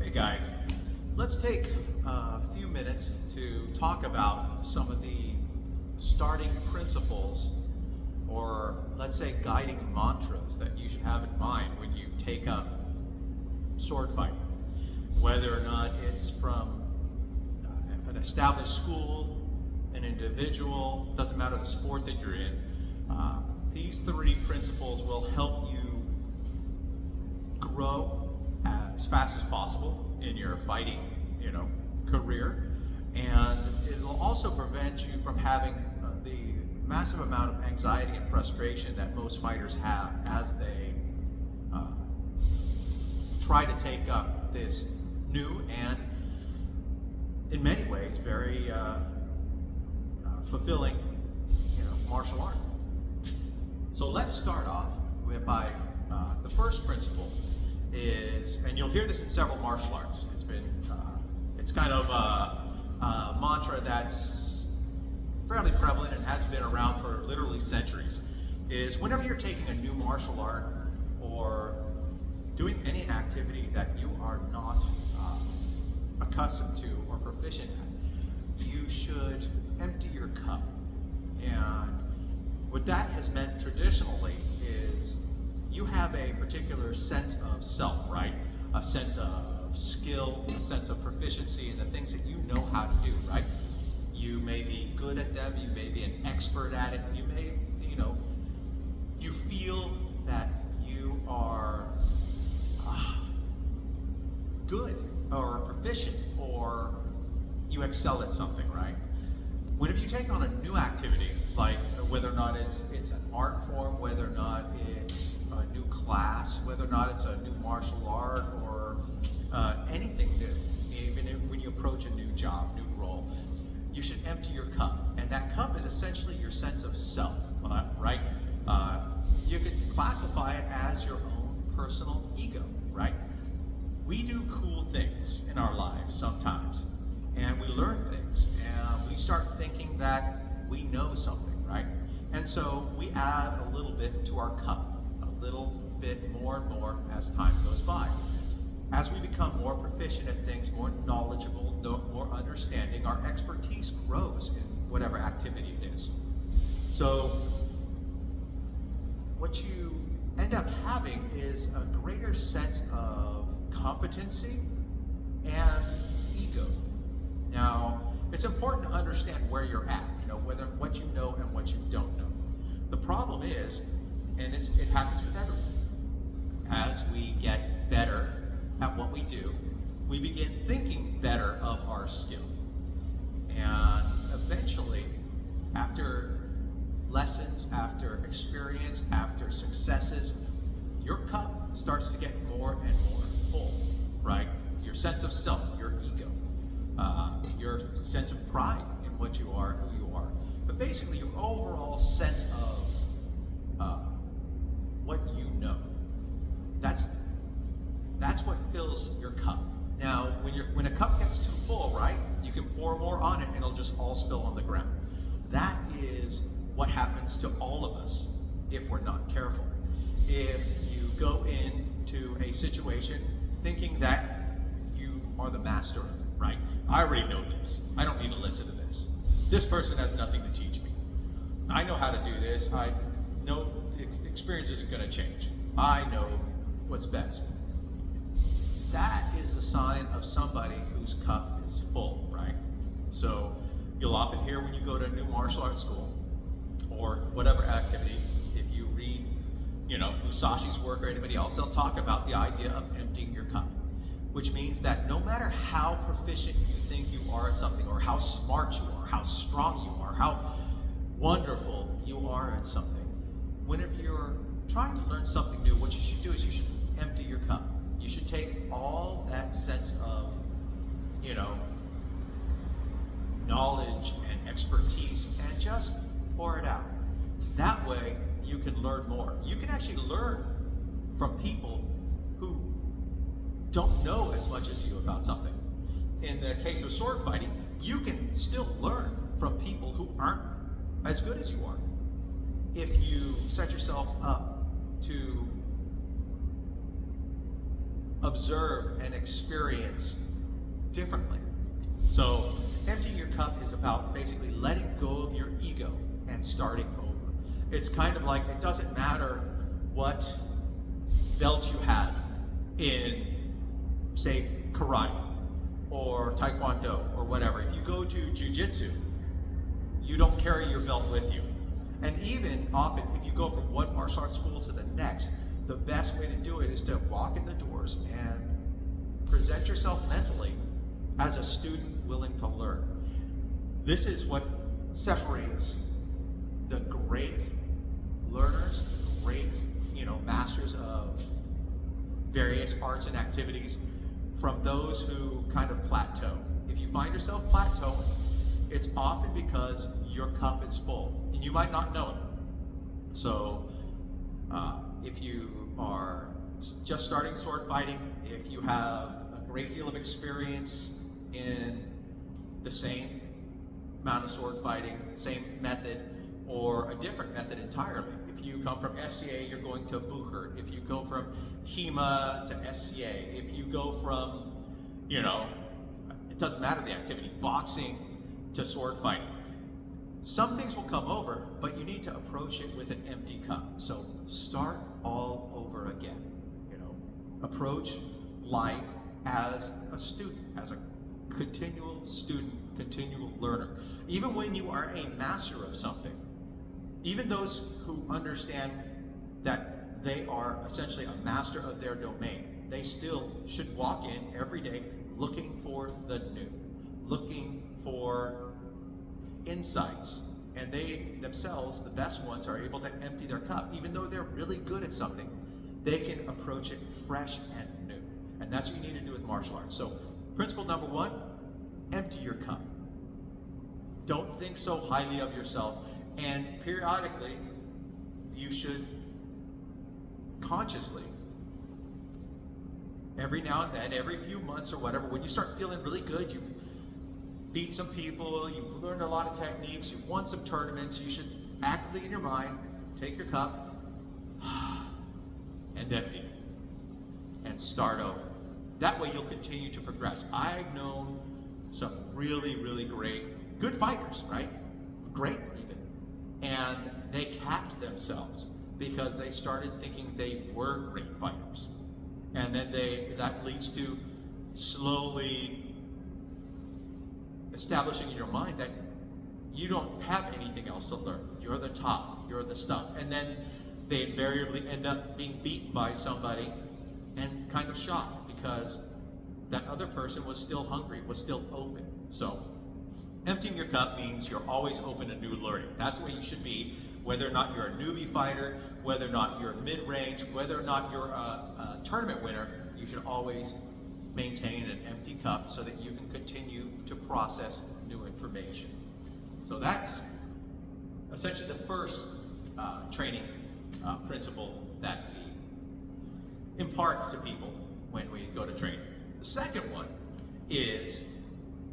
Hey guys, let's take a few minutes to talk about some of the starting principles, or let's say guiding mantras, that you should have in mind when you take up sword fighting. Whether or not it's from an established school, an individual, doesn't matter the sport that you're in, these three principles will help you grow as fast as possible in your fighting, career, and it'll also prevent you from having the massive amount of anxiety and frustration that most fighters have as they try to take up this new and, in many ways, very fulfilling, martial art. So let's start off by the first principle is, and you'll hear this in several martial arts. It's kind of a mantra that's fairly prevalent and has been around for literally centuries. Is whenever you're taking a new martial art or doing any activity that you are not accustomed to or proficient at, you should empty your cup. And what that has meant traditionally is you have a particular sense of self, right? A sense of skill, a sense of proficiency in the things that you know how to do, right? You may be good at them, you may be an expert at it, you may, you feel that you are good or proficient, or you excel at something, right? Whenever you take on a new activity, like whether or not it's an art form, whether or not it's a new class, whether or not it's a new martial art, or anything new, even when you approach a new job, new role, you should empty your cup. And that cup is essentially your sense of self, right? You could classify it as your own personal ego, right? We do cool things in our lives sometimes, and we learn things, and we start thinking that we know something, right? And so we add a little bit to our cup, a little bit more and more as time goes by. As we become more proficient at things, more knowledgeable, more understanding, our expertise grows in whatever activity it is. So what you end up having is a greater sense of competency and ego. Now, it's important to understand where you're at, whether what you know and what you don't know. The problem is, and it happens with everyone, as we get better at what we do, we begin thinking better of our skill. And eventually, after lessons, after experience, after successes, your cup starts to get more and more full, right? Your sense of self, your ego, your sense of pride in what you are, who you are, but basically your overall sense of what you know. That's what fills your cup. Now, when a cup gets too full, right, you can pour more on it and it'll just all spill on the ground. That is what happens to all of us if we're not careful. If you go into a situation thinking that you are the master of it, right? I already know this. I don't need to listen to this. This person has nothing to teach me. I know how to do this. I know the experience isn't going to change. I know what's best. That is a sign of somebody whose cup is full, right? So you'll often hear when you go to a new martial arts school or whatever activity, if you read, Musashi's work or anybody else, they'll talk about the idea of emptying your cup, which means that no matter how proficient you think you are at something, or how smart you are, how strong you are, how wonderful you are at something, whenever you're trying to learn something new, what you should do is you should empty your cup. You should take all that sense of, knowledge and expertise and just pour it out. That way you can learn more. You can actually learn from people who don't know as much as you about something. In the case of sword fighting, you can still learn from people who aren't as good as you are. If you set yourself up to observe and experience differently. So emptying your cup is about basically letting go of your ego and starting over. It's kind of like, it doesn't matter what belt you had in, say, karate or taekwondo or whatever. If you go to jiu-jitsu, you don't carry your belt with you. And even often, if you go from one martial arts school to the next, the best way to do it is to walk in the doors and present yourself mentally as a student willing to learn. This is what separates the great learners, the great, masters of various arts and activities from those who kind of plateau. If you find yourself plateauing, it's often because your cup is full, and you might not know it. So, if you are just starting sword fighting, if you have a great deal of experience in the same amount of sword fighting, same method, or a different method entirely. If you come from SCA, you're going to Bucher. If you go from HEMA to SCA, if you go from, it doesn't matter the activity, boxing to sword fighting. Some things will come over, but you need to approach it with an empty cup. So start all over again. Approach life as a student, as a continual student, continual learner. Even when you are a master of something, even those who understand that they are essentially a master of their domain, they still should walk in every day looking for the new, looking for insights. And they themselves, the best ones, are able to empty their cup. Even though they're really good at something, they can approach it fresh and new. And that's what you need to do with martial arts. So principle number one, empty your cup. Don't think so highly of yourself. And periodically, you should consciously, every now and then, every few months or whatever, when you start feeling really good, you beat some people, you've learned a lot of techniques, you've won some tournaments, you should actively in your mind take your cup and empty it and start over. That way you'll continue to progress. I've known some really, really great, good fighters, right? Great even. And they capped themselves because they started thinking they were great fighters. And then that leads to slowly establishing in your mind that you don't have anything else to learn. You're the top, you're the stuff. And then they invariably end up being beaten by somebody and kind of shocked because that other person was still hungry, was still open. So emptying your cup means you're always open to new learning. That's where you should be, whether or not you're a newbie fighter, whether or not you're mid-range, whether or not you're a tournament winner, you should always maintain an empty cup so that you can continue to process new information. So that's essentially the first training principle that we impart to people when we go to training. The second one is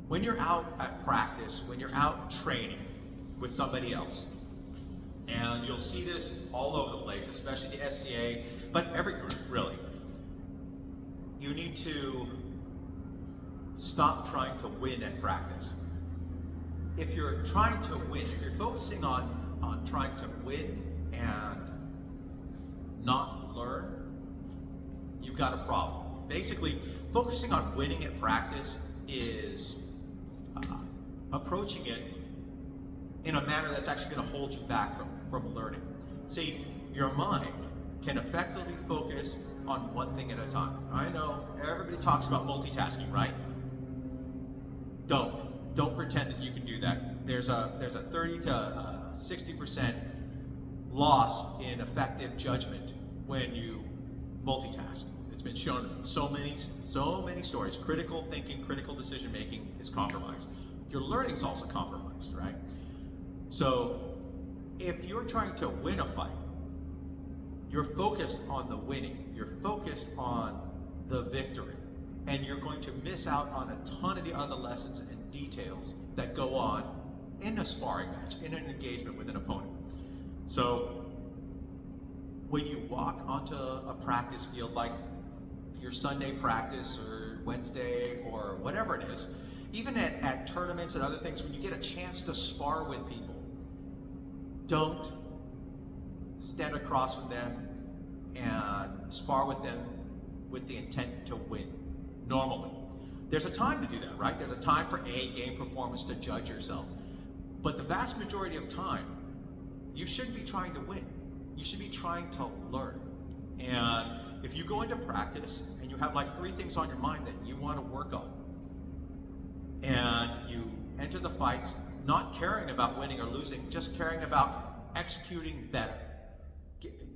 when you're out at practice, when you're out training with somebody else, and you'll see this all over the place, especially the SCA, but every group really, you need to stop trying to win at practice. If you're trying to win, if you're focusing on trying to win and not learn, you've got a problem. Basically, focusing on winning at practice is approaching it in a manner that's actually going to hold you back from learning. See, your mind can effectively focus on one thing at a time. I know everybody talks about multitasking, right? Don't pretend that you can do that. There's a 30 to 60% loss in effective judgment when you multitask. It's been shown in so many stories. Critical thinking, critical decision making is compromised. Your learning is also compromised, right? So if you're trying to win a fight, you're focused on the winning. You're focused on the victory. And you're going to miss out on a ton of the other lessons and details that go on in a sparring match, in an engagement with an opponent. So when you walk onto a practice field like your Sunday practice or Wednesday or whatever it is, even at tournaments and other things, when you get a chance to spar with people, don't stand across with them and spar with them with the intent to win, normally. There's a time to do that, right? There's a time for game performance to judge yourself. But the vast majority of time, you shouldn't be trying to win. You should be trying to learn. And if you go into practice and you have like 3 things on your mind that you want to work on, and you enter the fights not caring about winning or losing, just caring about executing better,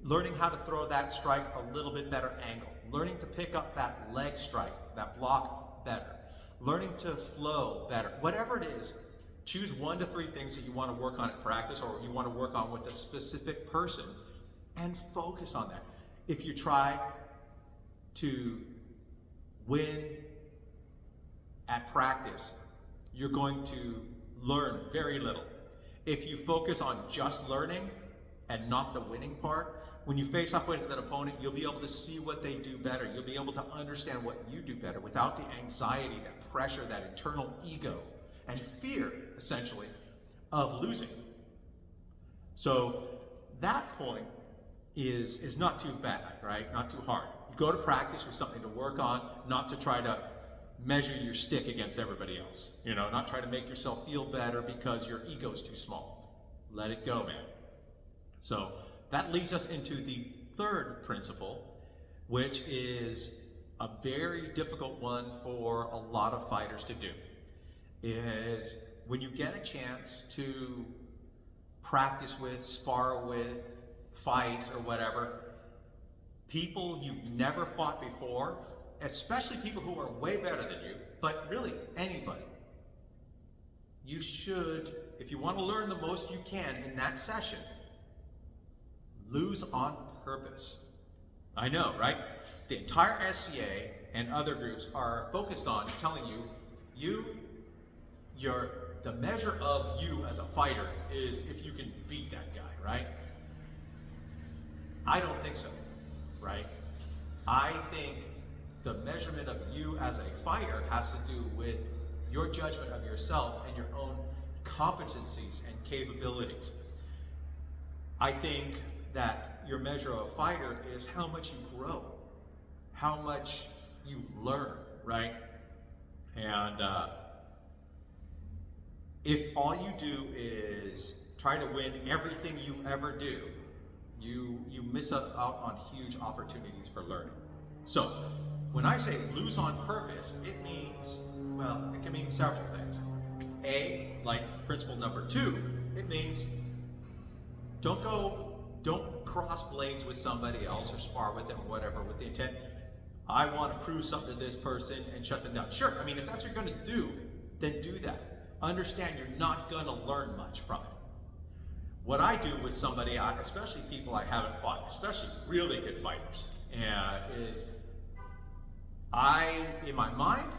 learning how to throw that strike a little bit better angle, learning to pick up that leg strike, that block better, learning to flow better, whatever it is, choose 1 to 3 things that you want to work on at practice or you want to work on with a specific person and focus on that. If you try to win at practice, you're going to learn very little. If you focus on just learning and not the winning part, when you face up with an opponent, you'll be able to see what they do better. You'll be able to understand what you do better without the anxiety, that pressure, that internal ego, and fear, essentially, of losing. So that point is not too bad, right? Not too hard. You go to practice with something to work on, not to try to measure your stick against everybody else. You know, not try to make yourself feel better because your ego's too small. Let it go, man. So that leads us into the 3rd principle, which is a very difficult one for a lot of fighters to do, is when you get a chance to practice with, spar with, fight or whatever, people you've never fought before, especially people who are way better than you, but really anybody, you should, if you want to learn the most you can in that session, lose on purpose. I know, right? The entire SCA and other groups are focused on telling you, the measure of you as a fighter is if you can beat that guy, right? I don't think so, right? I think the measurement of you as a fighter has to do with your judgment of yourself and your own competencies and capabilities. I think that your measure of a fighter is how much you grow, how much you learn, right? And if all you do is try to win everything you ever do, you miss out on huge opportunities for learning. So when I say lose on purpose, it means, well, it can mean several things. A, like principle number 2, it means don't cross blades with somebody else or spar with them or whatever with the intent, I want to prove something to this person and shut them down. Sure, I mean, if that's what you're going to do, then do that. Understand you're not going to learn much from it. What I do with somebody, especially people I haven't fought, especially really good fighters, is in my mind,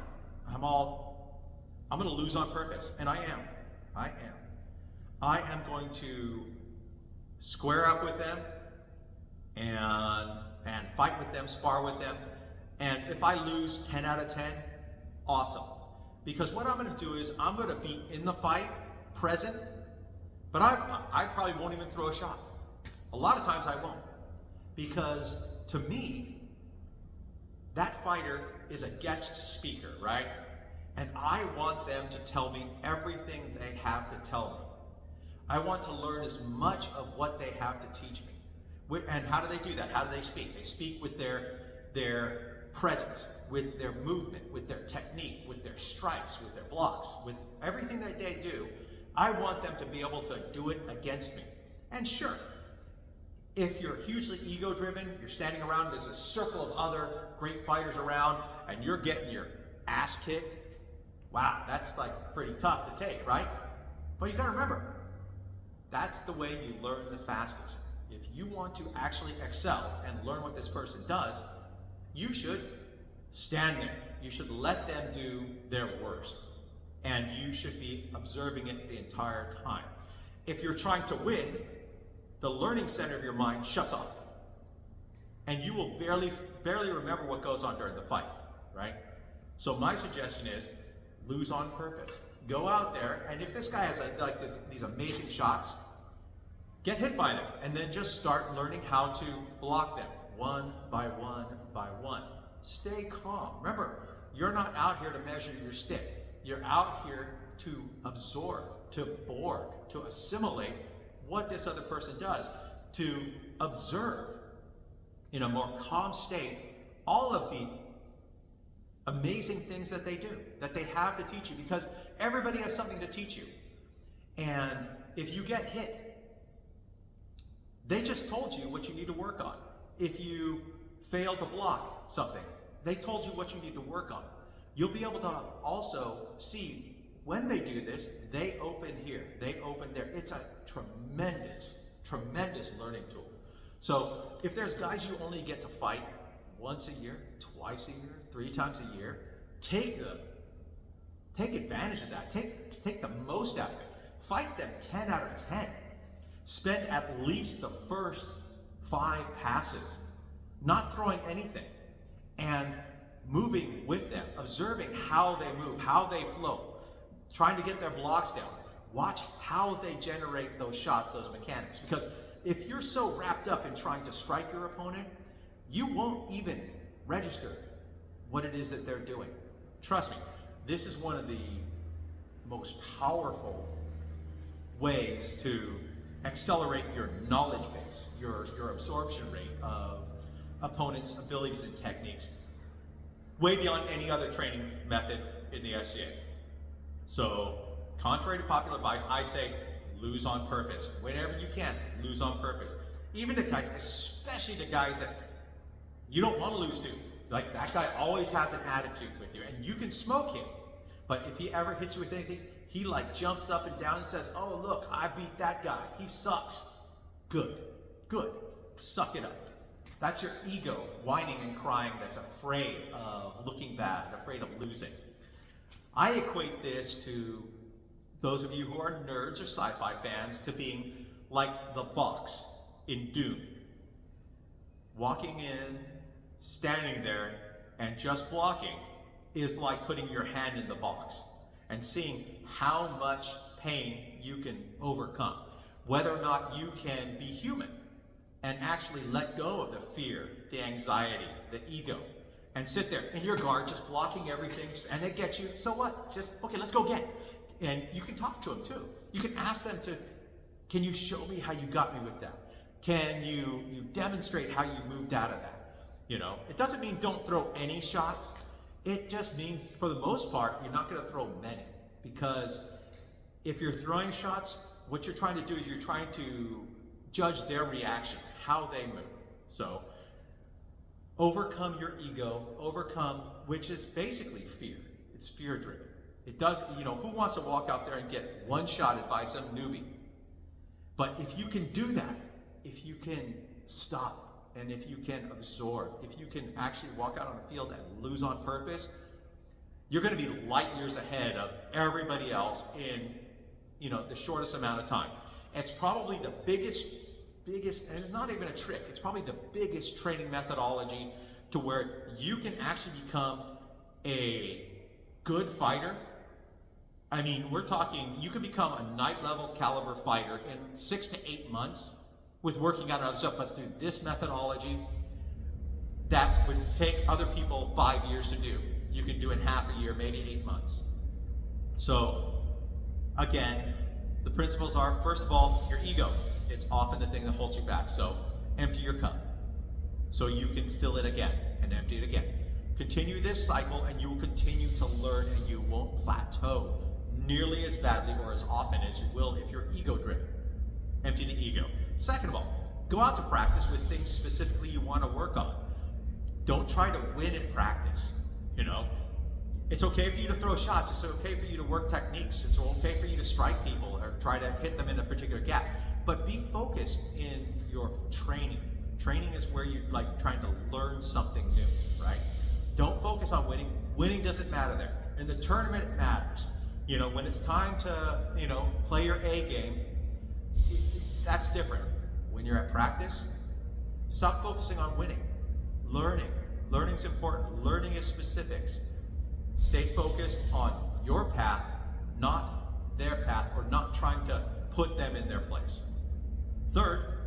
I'm going to lose on purpose, and I am. I am going to square up with them and fight with them, spar with them, and if I lose 10 out of 10, awesome. Because what I'm going to do is I'm going to be in the fight, present, but I probably won't even throw a shot. A lot of times I won't. Because to me, that fighter is a guest speaker, right? And I want them to tell me everything they have to tell me. I want to learn as much of what they have to teach me. And how do they do that? How do they speak? They speak with their presence, with their movement, with their technique, with their strikes, with their blocks, with everything that they do. I want them to be able to do it against me. And sure, if you're hugely ego-driven, you're standing around, there's a circle of other great fighters around, and you're getting your ass kicked, wow, that's like pretty tough to take, right? But you gotta remember, that's the way you learn the fastest. If you want to actually excel and learn what this person does, you should stand there. You should let them do their worst. And you should be observing it the entire time. If you're trying to win, the learning center of your mind shuts off. and you will barely remember what goes on during the fight, right? So my suggestion is lose on purpose. Go out there, and if this guy has these amazing shots, get hit by them, and then just start learning how to block them one by one by one. Stay calm. Remember, you're not out here to measure your stick. You're out here to absorb, to Borg, to assimilate what this other person does, to observe in a more calm state all of the amazing things that they do, that they have to teach you, because everybody has something to teach you. And if you get hit, they just told you what you need to work on. If you fail to block something, they told you what you need to work on. You'll be able to also see when they do this, they open here, they open there. It's a tremendous, tremendous learning tool. So if there's guys you only get to fight once a year, twice a year, 3 times a year, take them. Take advantage of that. Take the most out of it. Fight them 10 out of 10. Spend at least the first 5 passes not throwing anything and moving with them, observing how they move, how they flow, trying to get their blocks down. Watch how they generate those shots, those mechanics. Because if you're so wrapped up in trying to strike your opponent, you won't even register what it is that they're doing. Trust me, this is one of the most powerful ways to accelerate your knowledge base, your absorption rate of opponents' abilities and techniques, way beyond any other training method in the SCA. So, contrary to popular advice, I say lose on purpose. Whenever you can, lose on purpose. Even to guys, especially to guys that you don't want to lose to. Like, that guy always has an attitude with you, and you can smoke him. But if he ever hits you with anything, he like jumps up and down and says, oh look, I beat that guy. He sucks. Good. Good. Suck it up. That's your ego whining and crying that's afraid of looking bad, afraid of losing. I equate this to those of you who are nerds or sci-fi fans to being like the box in Doom. Walking in, standing there, and just blocking is like putting your hand in the box and seeing how much pain you can overcome. Whether or not you can be human and actually let go of the fear, the anxiety, the ego, and sit there in your guard just blocking everything, and they get you, so what? Just, okay, let's go get. And you can talk to them too. You can ask them to, can you show me how you got me with that? Can you demonstrate how you moved out of that? You know, it doesn't mean don't throw any shots. It just means, for the most part, you're not going to throw many. Because if you're throwing shots, what you're trying to do is you're trying to judge their reaction, how they move. So, overcome your ego, which is basically fear. It's fear-driven. It does, you know, who wants to walk out there and get one-shotted by some newbie? But if you can do that, if you can stop, and if you can absorb, if you can actually walk out on the field and lose on purpose, you're going to be light years ahead of everybody else in, you know, the shortest amount of time. It's probably the biggest, and it's not even a trick, it's probably the biggest training methodology to where you can actually become a good fighter. I mean, we're talking, you can become a night level caliber fighter in 6 to 8 months with working out on other stuff, but through this methodology, that would take other people 5 years to do. You can do it in half a year, maybe 8 months. So, again, the principles are, first of all, your ego. It's often the thing that holds you back. So, empty your cup so you can fill it again and empty it again. Continue this cycle and you will continue to learn, and you won't plateau nearly as badly or as often as you will if you're ego-driven. Empty the ego. Second of all, go out to practice with things specifically you want to work on. Don't try to win at practice. You know, it's okay for you to throw shots. It's okay for you to work techniques. It's okay for you to strike people or try to hit them in a particular gap. But be focused in your training. Training is where you're like trying to learn something new, right? Don't focus on winning. Winning doesn't matter there. In the tournament, it matters. You know, when it's time to, you know, play your A game, that's different. When you're at practice, stop focusing on winning. learning. Learning's important. Learning is specifics. Stay focused on your path, not their path, or not trying to put them in their place. Third,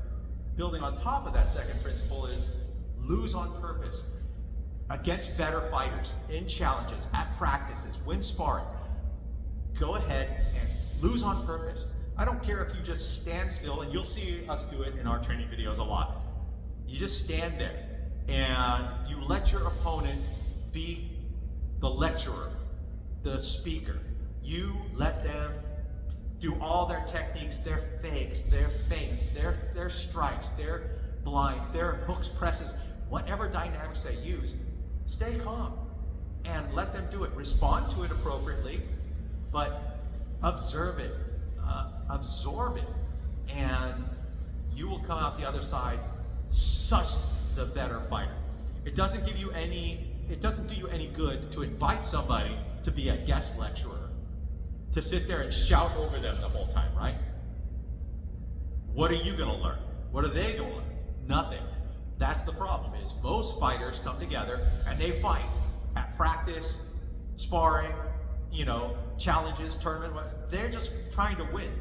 building on top of that second principle, is lose on purpose. Against better fighters, in challenges, at practices, when sparring, go ahead and lose on purpose. I don't care if you just stand still, and you'll see us do it in our training videos a lot. You just stand there and you let your opponent be the lecturer, the speaker. You let them do all their techniques, their fakes, their feints, their strikes, their blinds, their hooks, presses, whatever dynamics they use. Stay calm and let them do it. Respond to it appropriately, but observe it, absorb it, and you will come out the other side such the better fighter. It doesn't do you any good to invite somebody to be a guest lecturer, to sit there and shout over them the whole time, right? What are you gonna learn? What are they gonna learn? Nothing. That's the problem, is most fighters come together and they fight at practice, sparring, challenges, tournament, they're just trying to win.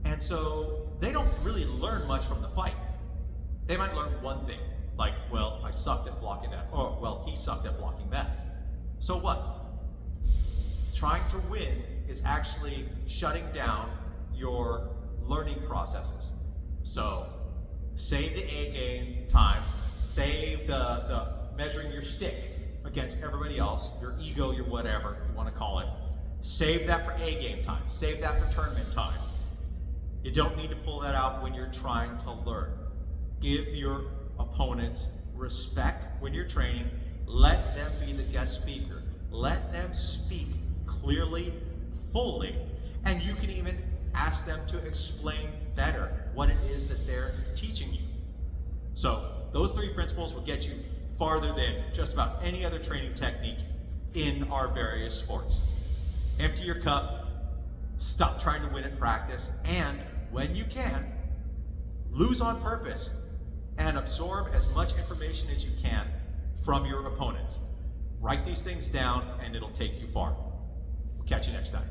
And so they don't really learn much from the fight. They might learn one thing, like, well, I sucked at blocking that, or, well, he sucked at blocking that. So what? Trying to win is actually shutting down your learning processes. So save the A game time, save the measuring your stick against everybody else, your ego, your whatever you want to call it. Save that for A game time, save that for tournament time. You don't need to pull that out when you're trying to learn. Give your opponents respect when you're training. Let them be the guest speaker. Let them speak clearly, fully, and you can even ask them to explain better what it is that they're teaching you. So those three principles will get you farther than just about any other training technique in our various sports. Empty your cup, stop trying to win at practice, and when you can, lose on purpose and absorb as much information as you can from your opponents. Write these things down and it'll take you far. We'll catch you next time.